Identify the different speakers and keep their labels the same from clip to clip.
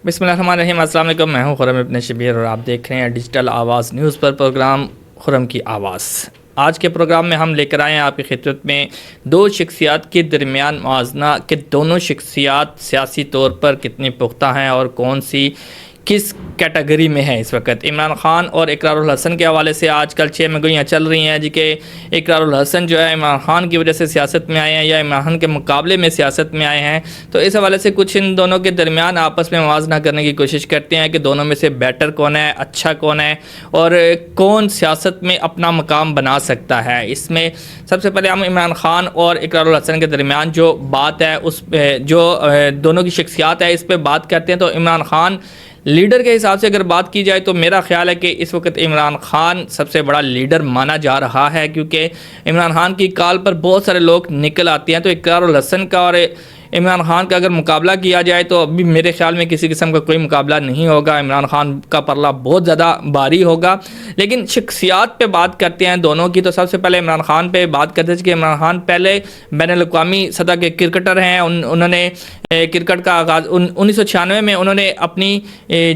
Speaker 1: بسم اللہ الرحمن الرحیم۔ السلام علیکم، میں ہوں خرم ابن شبیر اور آپ دیکھ رہے ہیں ڈیجیٹل آواز نیوز پر پروگرام خرم کی آواز۔ آج کے پروگرام میں ہم لے کر آئے ہیں آپ کی خدمت میں دو شخصیات کے درمیان موازنہ کہ دونوں شخصیات سیاسی طور پر کتنی پختہ ہیں اور کون سی کس کیٹیگری میں ہے اس وقت۔ عمران خان اور اقرار الحسن کے حوالے سے آج کل 6 مگوئیاں چل رہی ہیں کہ اقرار الحسن جو ہے عمران خان کی وجہ سے سیاست میں آئے ہیں یا عمران خان کے مقابلے میں سیاست میں آئے ہیں، تو اس حوالے سے کچھ ان دونوں کے درمیان آپس میں موازنہ کرنے کی کوشش کرتے ہیں کہ دونوں میں سے بیٹر کون ہے، اچھا کون ہے اور کون سیاست میں اپنا مقام بنا سکتا ہے۔ اس میں سب سے پہلے ہم عمران خان اور اقرار الحسن کے درمیان جو بات ہے، اس جو دونوں کی شخصیات ہے، اس پہ بات کرتے ہیں۔ تو عمران خان لیڈر کے حساب سے اگر بات کی جائے تو میرا خیال ہے کہ اس وقت عمران خان سب سے بڑا لیڈر مانا جا رہا ہے، کیونکہ عمران خان کی کال پر بہت سارے لوگ نکل آتے ہیں۔ تو اقرار الحسن کا اور عمران خان کا اگر مقابلہ کیا جائے تو ابھی میرے خیال میں کسی قسم کا کوئی مقابلہ نہیں ہوگا، عمران خان کا پلہ بہت زیادہ بھاری ہوگا۔ لیکن شخصیات پہ بات کرتے ہیں دونوں کی، تو سب سے پہلے عمران خان پہ بات کرتے ہیں کہ عمران خان پہلے بین الاقوامی سطح کے کرکٹر ہیں۔ انہوں نے کرکٹ کا آغاز 1996 میں انہوں نے اپنی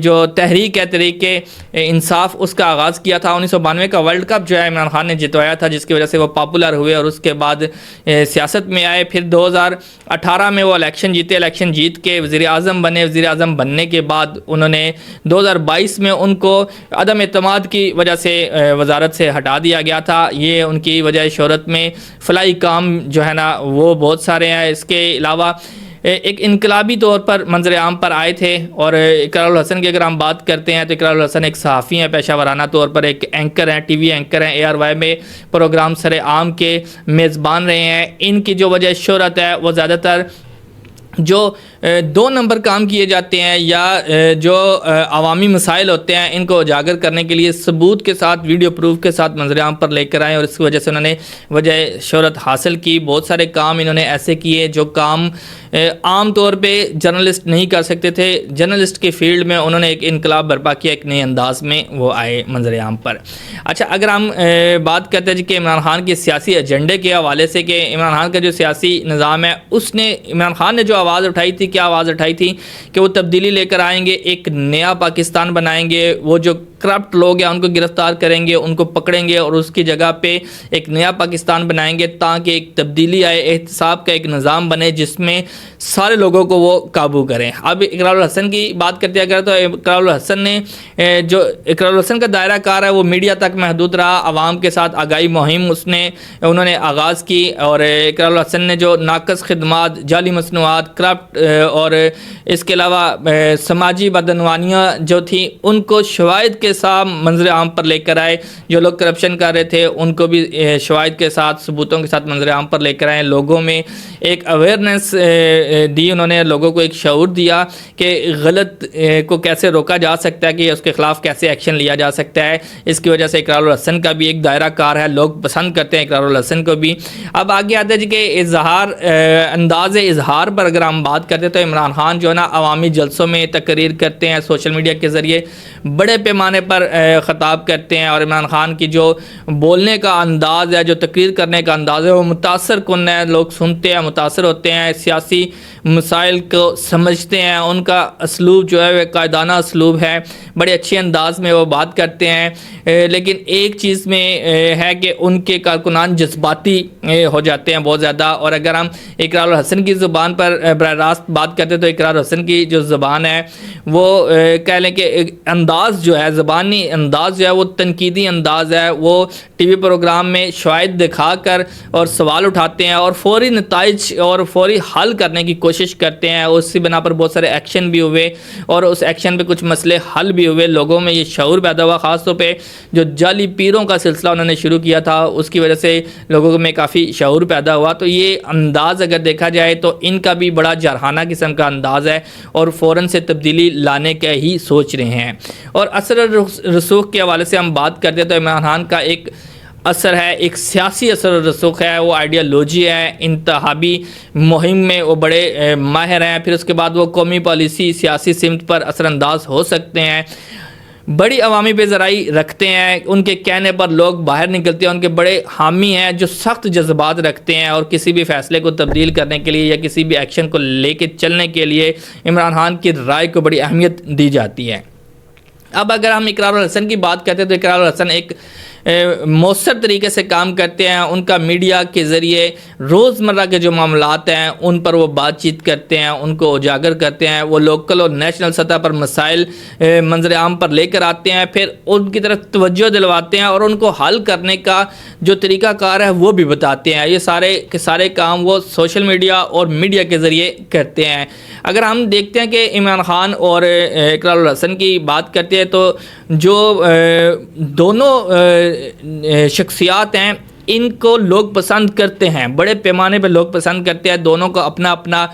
Speaker 1: جو تحریک ہے تحریک انصاف اس کا آغاز کیا تھا۔ 1992 کا ورلڈ کپ جو ہے عمران خان نے جتوایا تھا، جس کی وجہ سے وہ پاپولر ہوئے اور اس کے بعد سیاست میں آئے۔ پھر 2018 میں وہ الیکشن جیتے، الیکشن جیت کے وزیر اعظم بنے۔ وزیر اعظم بننے کے بعد انہوں نے 2022 میں ان کو عدم اعتماد کی وجہ سے وزارت سے ہٹا دیا گیا تھا۔ یہ ان کی وجہ شہرت میں فلاحی کام جو ہے نا وہ بہت سارے ہیں۔ اس کے علاوہ ایک انقلابی طور پر منظر عام پر آئے تھے۔ اور اقرار الحسن کی اگر ہم بات کرتے ہیں تو اقرار الحسن ایک صحافی ہیں، پیشہ ورانہ طور پر ایک اینکر ہیں، ٹی وی اینکر ہیں، ARY میں پروگرام سر عام کے میزبان رہے ہیں۔ ان کی جو وجہ شہرت ہے وہ زیادہ تر جو 2 نمبر کام کیے جاتے ہیں یا جو عوامی مسائل ہوتے ہیں ان کو اجاگر کرنے کے لیے ثبوت کے ساتھ، ویڈیو پروف کے ساتھ منظر عام پر لے کر آئے، اور اس کی وجہ سے انہوں نے وجہ شہرت حاصل کی۔ بہت سارے کام انہوں نے ایسے کیے جو کام عام طور پہ جرنلسٹ نہیں کر سکتے تھے۔ جرنلسٹ کی فیلڈ میں انہوں نے ایک انقلاب برپا کیا، ایک نئے انداز میں وہ آئے منظر عام پر۔ اچھا، اگر ہم بات کرتے ہیں کہ عمران خان کے سیاسی ایجنڈے کے حوالے سے کہ عمران خان کا جو سیاسی نظام ہے، اس نے عمران خان نے جو آواز اٹھائی تھی، کیا آواز اٹھائی تھی کہ وہ تبدیلی لے کر آئیں گے، ایک نیا پاکستان بنائیں گے، وہ جو کرپٹ لوگ ہیں ان کو گرفتار کریں گے، ان کو پکڑیں گے اور اس کی جگہ پہ ایک نیا پاکستان بنائیں گے تاکہ ایک تبدیلی آئے، احتساب کا ایک نظام بنے جس میں سارے لوگوں کو وہ قابو کریں۔ اب اقرار الحسن کی بات کرتے ہیں تو اقرار الحسن نے جو اقرار الحسن کا دائرہ کار ہے وہ میڈیا تک محدود رہا۔ عوام کے ساتھ آگاہی مہم انہوں نے آغاز کی، اور اقرار الحسن نے جو ناقص خدمات، جعلی مصنوعات، کرپٹ اور اس کے علاوہ سماجی بدعنوانیاں جو تھیں ان کو شواہد کے ساتھ منظر عام پر لے کر آئے۔ جو لوگ کرپشن کر رہے تھے ان کو بھی شواہد کے ساتھ، ثبوتوں کے ساتھ منظر عام پر لے کر آئے۔ لوگوں میں ایک اویئرنیس دی، انہوں نے لوگوں کو ایک شعور دیا کہ غلط کو کیسے روکا جا سکتا ہے، کہ اس کے خلاف کیسے ایکشن لیا جا سکتا ہے۔ اس کی وجہ سے اقرار الحسن کا بھی ایک دائرہ کار ہے، لوگ پسند کرتے ہیں اقرار الحسن کو بھی۔ اب آگے آتے ہیں کہ انداز اظہار پر اگر ہم بات کرتے ہیں تو عمران خان جو ہے نا عوامی جلسوں میں تقریر کرتے ہیں، سوشل میڈیا کے ذریعے بڑے پیمانے پر خطاب کرتے ہیں، اور عمران خان کی جو بولنے کا انداز ہے، جو تقریر کرنے کا انداز ہے وہ متاثر کن ہے۔ لوگ سنتے ہیں، متاثر ہوتے ہیں، سیاسی مسائل کو سمجھتے ہیں۔ ان کا اسلوب جو ہے وہ قائدانہ اسلوب ہے، بڑے اچھے انداز میں وہ بات کرتے ہیں۔ لیکن ایک چیز میں ہے کہ ان کے کارکنان جذباتی ہو جاتے ہیں بہت زیادہ۔ اور اگر ہم اقرار الحسن کی زبان پر براہ راست بات کرتے ہیں تو اقرار الحسن کی جو زبان ہے وہ کہہ لیں کہ انداز جو ہے، زبانی انداز جو ہے وہ تنقیدی انداز ہے۔ وہ ٹی وی پروگرام میں شواہد دکھا کر اور سوال اٹھاتے ہیں اور فوری نتائج اور فوری حل کرنے کی کوشش کرتے ہیں۔ اسی بنا پر بہت سارے ایکشن بھی ہوئے اور اس ایکشن پہ کچھ مسئلے حل بھی ہوئے۔ لوگوں میں یہ شعور پیدا ہوا، خاص طور پہ جو جعلی پیروں کا سلسلہ انہوں نے شروع کیا تھا اس کی وجہ سے لوگوں میں کافی شعور پیدا ہوا۔ تو یہ انداز اگر دیکھا جائے تو ان کا بھی بڑا جارحانہ قسم کا انداز ہے اور فوراً سے تبدیلی لانے کا ہی سوچ رہے ہیں۔ اور اثر رسوخ کے حوالے سے ہم بات کرتے ہیں تو عمران خان کا ایک اثر ہے، ایک سیاسی اثر و رسوخ ہے، وہ آئیڈیالوجی ہے، انتخابی مہم میں وہ بڑے ماہر ہیں۔ پھر اس کے بعد وہ قومی پالیسی، سیاسی سمت پر اثر انداز ہو سکتے ہیں۔ بڑی عوامی پہ ذرائی رکھتے ہیں، ان کے کہنے پر لوگ باہر نکلتے ہیں، ان کے بڑے حامی ہیں جو سخت جذبات رکھتے ہیں اور کسی بھی فیصلے کو تبدیل کرنے کے لیے یا کسی بھی ایکشن کو لے کے چلنے کے لیے عمران خان کی رائے کو بڑی اہمیت دی جاتی ہے۔ اب اگر ہم اقرار الحسن کی بات کرتے ہیں تو اقرار الحسن ایک مؤثر طریقے سے کام کرتے ہیں، ان کا میڈیا کے ذریعے روزمرہ کے جو معاملات ہیں ان پر وہ بات چیت کرتے ہیں، ان کو اجاگر کرتے ہیں، وہ لوکل اور نیشنل سطح پر مسائل منظر عام پر لے کر آتے ہیں، پھر ان کی طرف توجہ دلواتے ہیں اور ان کو حل کرنے کا جو طریقہ کار ہے وہ بھی بتاتے ہیں۔ یہ سارے کے سارے کام وہ سوشل میڈیا اور میڈیا کے ذریعے کرتے ہیں۔ اگر ہم دیکھتے ہیں کہ عمران خان اور اقرار الحسن کی بات کرتے ہیں تو جو دونوں شخصیات ہیں ان کو لوگ پسند کرتے ہیں، بڑے پیمانے پہ لوگ پسند کرتے ہیں، دونوں کا اپنا اپنا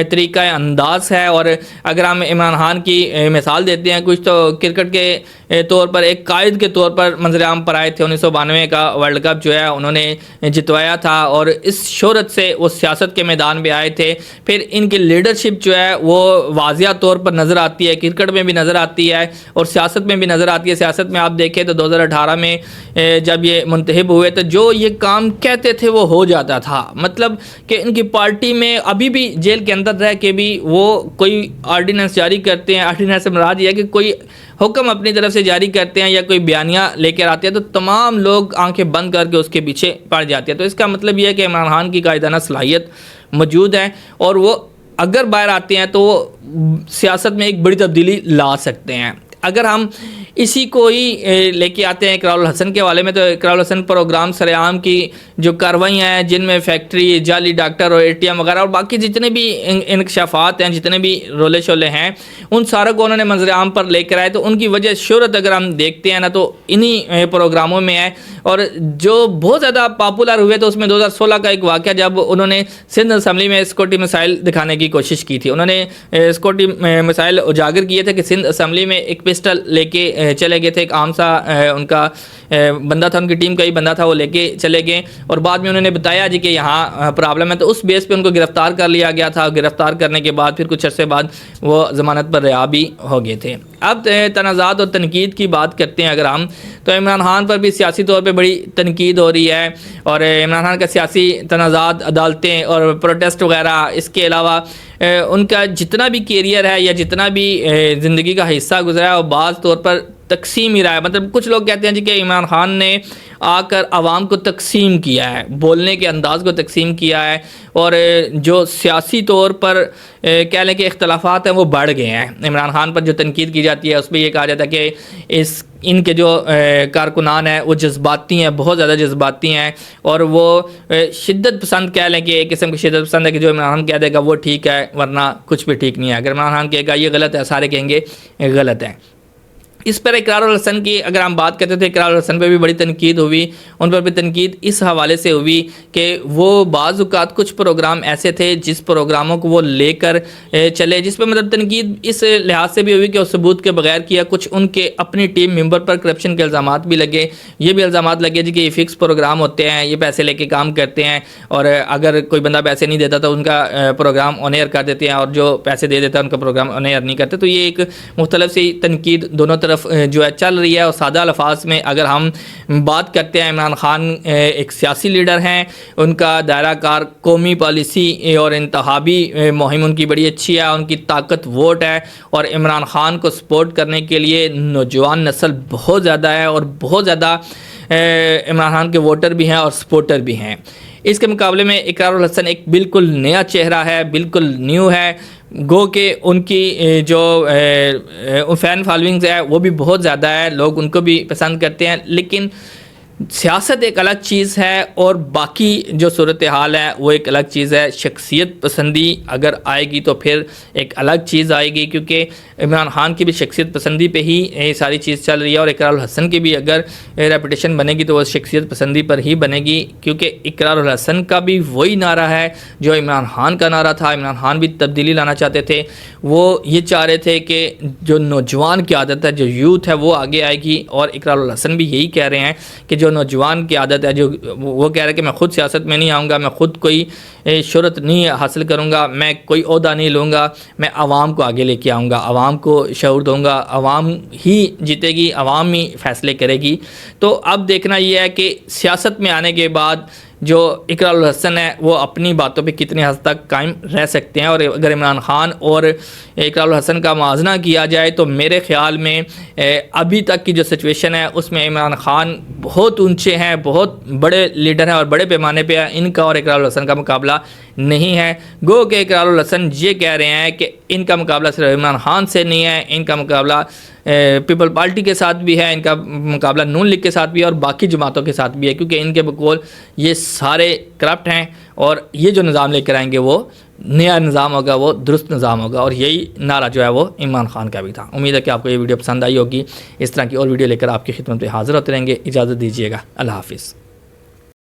Speaker 1: طریقہ انداز ہے۔ اور اگر ہم عمران خان کی مثال دیتے ہیں، کچھ تو کرکٹ کے طور پر ایک قائد کے طور پر منظر عام پر آئے تھے، 1992 کا ورلڈ کپ جو ہے انہوں نے جتوایا تھا اور اس شہرت سے وہ سیاست کے میدان میں آئے تھے۔ پھر ان کی لیڈرشپ جو ہے وہ واضح طور پر نظر آتی ہے، کرکٹ میں بھی نظر آتی ہے اور سیاست میں بھی نظر آتی ہے۔ سیاست میں آپ دیکھیں تو 2018 میں جب یہ منتخب ہوئے تو جو یہ کام کہتے تھے وہ ہو جاتا تھا، مطلب کہ ان کی پارٹی میں ابھی بھی جیل کے اندر رہ کے بھی وہ کوئی آرڈیننس جاری کرتے ہیں، آرڈیننس سے مراد یہ ہے کہ کوئی حکم اپنی طرف سے جاری کرتے ہیں یا کوئی بیانیہ لے کر آتے ہیں تو تمام لوگ آنکھیں بند کر کے اس کے پیچھے پڑ جاتے ہیں۔ تو اس کا مطلب یہ ہے کہ عمران خان کی قائدانہ صلاحیت موجود ہے اور وہ اگر باہر آتے ہیں تو وہ سیاست میں ایک بڑی تبدیلی لا سکتے ہیں۔ اگر ہم اسی کو ہی لے کے آتے ہیں اقرار الحسن کے حوالے میں، تو اقرار الحسن پروگرام سرعام کی جو کاروائیاں ہیں جن میں فیکٹری، جعلی ڈاکٹر اور اے ٹی ایم وغیرہ اور باقی جتنے بھی انکشافات ہیں، جتنے بھی رولے شولے ہیں، ان ساروں کو انہوں نے منظر عام پر لے کر آئے۔ تو ان کی وجہ شہرت اگر ہم دیکھتے ہیں نا تو انہی پروگراموں میں ہے۔ اور جو بہت زیادہ پاپولر ہوئے تو اس میں 2016 کا ایک واقعہ جب انہوں نے سندھ اسمبلی میں سیکورٹی مسائل دکھانے کی کوشش کی تھی، انہوں نے سیکورٹی مسائل اجاگر کیے تھے کہ سندھ اسمبلی میں ایک پسٹل لے کے چلے گئے تھے، ایک عام سا ان کا بندہ تھا، ان کی ٹیم کا ہی بندہ تھا، وہ لے کے چلے گئے اور بعد میں انہوں نے بتایا جی کہ یہاں پرابلم ہے، تو اس بیس پہ ان کو گرفتار کر لیا گیا تھا۔ گرفتار کرنے کے بعد پھر کچھ عرصے بعد وہ ضمانت پر رہا بھی ہو گئے تھے۔ اب تنازعات اور تنقید کی بات کرتے ہیں اگر ہم، تو عمران خان پر بھی سیاسی طور پہ بڑی تنقید ہو رہی ہے اور عمران خان کا سیاسی تنازعات، عدالتیں اور پروٹیسٹ وغیرہ، اس کے علاوہ ان کا جتنا بھی کیریئر ہے یا جتنا بھی زندگی کا حصہ گزرا ہے وہ بعض طور پر تقسیم ہی رہا ہے۔ مطلب کچھ لوگ کہتے ہیں جی کہ عمران خان نے آ کر عوام کو تقسیم کیا ہے، بولنے کے انداز کو تقسیم کیا ہے اور جو سیاسی طور پر کہہ لیں کہ اختلافات ہیں وہ بڑھ گئے ہیں۔ عمران خان پر جو تنقید کی جاتی ہے اس میں یہ کہا جاتا ہے کہ ان کے جو کارکنان ہیں وہ جذباتی ہیں، بہت زیادہ جذباتی ہیں اور وہ شدت پسند، کہہ لیں کہ ایک قسم کی شدت پسند ہے کہ جو عمران خان کہہ دے گا وہ ٹھیک ہے ورنہ کچھ بھی ٹھیک نہیں ہے، اگر عمران خان کہے گا یہ غلط ہے سارے کہیں گے غلط ہے۔ اس پر اقرار الحسن کی اگر ہم بات کرتے تھے، اقرار الحسن پہ بھی بڑی تنقید ہوئی، ان پر بھی تنقید اس حوالے سے ہوئی کہ وہ بعض اوقات کچھ پروگرام ایسے تھے جس پروگراموں کو وہ لے کر چلے، جس پہ مطلب تنقید اس لحاظ سے بھی ہوئی کہ وہ ثبوت کے بغیر کیا، کچھ ان کے اپنی ٹیم ممبر پر کرپشن کے الزامات بھی لگے، یہ بھی الزامات لگے جی کہ یہ فکس پروگرام ہوتے ہیں، یہ پیسے لے کے کام کرتے ہیں اور اگر کوئی بندہ پیسے نہیں دیتا تو ان کا پروگرام آن ایئر کر دیتے ہیں اور جو پیسے دے دیتا ہے ان کا پروگرام آن ایئر نہیں کرتے۔ تو یہ ایک مختلف سی تنقید دونوں طرف جو ہے چل رہی ہے اور سادہ الفاظ میں اگر ہم بات کرتے ہیں، عمران خان ایک سیاسی لیڈر ہیں، ان کا دائرہ کار قومی پالیسی اور انتخابی مہم ان کی بڑی اچھی ہے، ان کی طاقت ووٹ ہے اور عمران خان کو سپورٹ کرنے کے لیے نوجوان نسل بہت زیادہ ہے اور بہت زیادہ عمران خان کے ووٹر بھی ہیں اور سپورٹر بھی ہیں۔ اس کے مقابلے میں اقرار الحسن ایک بالکل نیا چہرہ ہے، بالکل نیو ہے، گو کہ ان کی جو فین فالوئنگز ہے وہ بھی بہت زیادہ ہے، لوگ ان کو بھی پسند کرتے ہیں، لیکن سیاست ایک الگ چیز ہے اور باقی جو صورتحال ہے وہ ایک الگ چیز ہے۔ شخصیت پسندی اگر آئے گی تو پھر ایک الگ چیز آئے گی، کیونکہ عمران خان کی بھی شخصیت پسندی پہ ہی یہ ساری چیز چل رہی ہے اور اقرار الحسن کی بھی اگر ریپوٹیشن بنے گی تو وہ شخصیت پسندی پر ہی بنے گی، کیونکہ اقرار الحسن کا بھی وہی نعرہ ہے جو عمران خان کا نعرہ تھا۔ عمران خان بھی تبدیلی لانا چاہتے تھے، وہ یہ چاہ رہے تھے کہ جو نوجوان کی عادت ہے، جو یوتھ ہے وہ آگے آئے گی، اور اقرار الحسن بھی یہی کہہ رہے ہیں کہ جو نوجوان کی عادت ہے جو وہ کہہ رہا ہے کہ میں خود سیاست میں نہیں آؤں گا, میں خود کوئی شہرت نہیں حاصل کروں گا, میں کوئی عہدہ نہیں لوں گا, میں عوام کو آگے لے کے آؤں گا, عوام کو شعور دوں گا, عوام ہی جیتے گی, عوام ہی فیصلے کرے گی. تو اب دیکھنا یہ ہے کہ سیاست میں آنے کے بعد جو اقرار الحسن ہے وہ اپنی باتوں پہ کتنی حد تک قائم رہ سکتے ہیں. اور اگر عمران خان اور اقرار الحسن کا موازنہ کیا جائے تو میرے خیال میں ابھی تک کی جو سچویشن ہے اس میں عمران خان بہت اونچے ہیں, بہت بڑے لیڈر ہیں اور بڑے پیمانے پہ ان کا اور اقرار الحسن کا مقابلہ نہیں ہے. گو کہ اقرار الحسن یہ کہہ رہے ہیں کہ ان کا مقابلہ صرف عمران خان سے نہیں ہے, ان کا مقابلہ پیپل پارٹی کے ساتھ بھی ہے, ان کا مقابلہ نون لیگ کے ساتھ بھی ہے اور باقی جماعتوں کے ساتھ بھی ہے, کیونکہ ان کے بقول یہ سارے کرپٹ ہیں اور یہ جو نظام لے کر آئیں گے وہ نیا نظام ہوگا, وہ درست نظام ہوگا. اور یہی نعرہ جو ہے وہ عمران خان کا بھی تھا. امید ہے کہ آپ کو یہ ویڈیو پسند آئی ہوگی. اس طرح کی اور ویڈیو لے کر آپ کی خدمت میں حاضر ہوتے رہیں گے. اجازت دیجیے گا. اللہ حافظ.